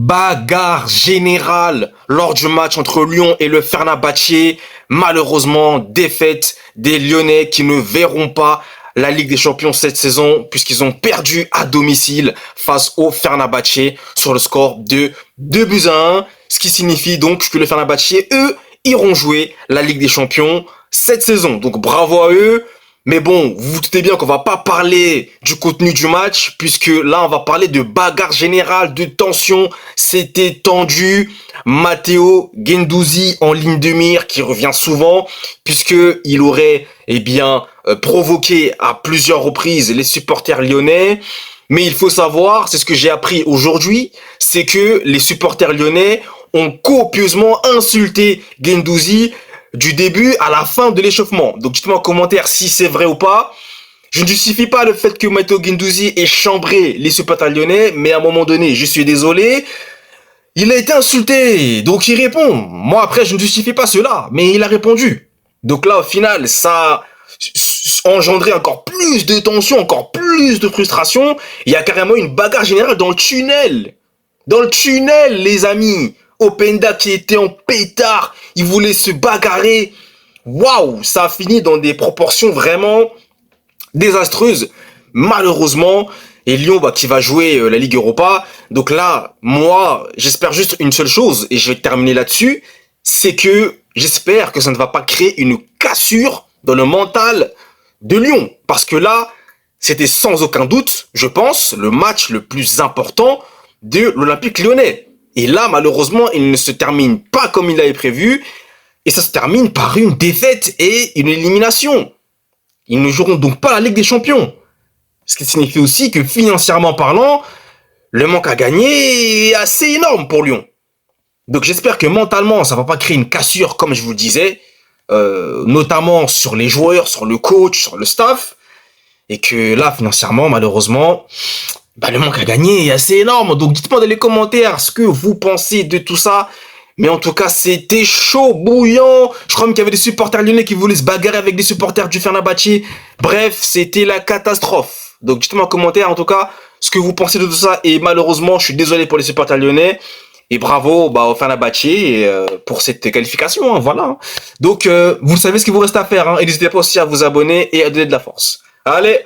Bagarre générale lors du match entre Lyon et le Fenerbahçe. Malheureusement, défaite des Lyonnais qui ne verront pas la Ligue des Champions cette saison puisqu'ils ont perdu à domicile face au Fenerbahçe sur le score de 2-1. Ce qui signifie donc que le Fenerbahçe, eux, iront jouer la Ligue des Champions cette saison. Donc bravo à eux. Mais bon, vous vous doutez bien qu'on va pas parler du contenu du match, puisque là, on va parler de bagarre générale, de tension. C'était tendu. Matteo Guendouzi en ligne de mire, qui revient souvent, puisque il aurait, provoqué à plusieurs reprises les supporters lyonnais. Mais il faut savoir, c'est ce que j'ai appris aujourd'hui, c'est que les supporters lyonnais ont copieusement insulté Guendouzi du début à la fin de l'échauffement. Donc dites-moi en commentaire si c'est vrai ou pas. Je ne justifie pas le fait que Matteo Guendouzi ait chambré les supporters lyonnais, mais à un moment donné, je suis désolé, il a été insulté, donc il répond. Moi après, je ne justifie pas cela, mais il a répondu. Donc là, au final, ça a engendré encore plus de tension, encore plus de frustration. Il y a carrément une bagarre générale dans le tunnel. Dans le tunnel, les amis. Openda qui était en pétard, il voulait se bagarrer. Waouh, ça a fini dans des proportions vraiment désastreuses. Malheureusement, et Lyon qui va jouer la Ligue Europa. Donc là, moi, j'espère juste une seule chose, et je vais terminer là-dessus, c'est que j'espère que ça ne va pas créer une cassure dans le mental de Lyon. Parce que là, c'était sans aucun doute, je pense, le match le plus important de l'Olympique lyonnais. Et là, malheureusement, il ne se termine pas comme il l'avait prévu. Et ça se termine par une défaite et une élimination. Ils ne joueront donc pas la Ligue des Champions. Ce qui signifie aussi que financièrement parlant, le manque à gagner est assez énorme pour Lyon. Donc j'espère que mentalement, ça ne va pas créer une cassure, comme je vous le disais. Notamment sur les joueurs, sur le coach, sur le staff. Et que là, financièrement, malheureusement, le manque à gagner est assez énorme. Donc dites-moi dans les commentaires ce que vous pensez de tout ça. Mais en tout cas, c'était chaud, bouillant. Je crois même qu'il y avait des supporters lyonnais qui voulaient se bagarrer avec des supporters du Fenerbahçe. Bref, c'était la catastrophe. Donc dites-moi en commentaire en tout cas ce que vous pensez de tout ça. Et malheureusement, je suis désolé pour les supporters lyonnais. Et bravo au Fenerbahçe pour cette qualification. Hein, voilà. Donc vous savez ce qu'il vous reste à faire. Hein. Et n'hésitez pas aussi à vous abonner et à donner de la force. Allez!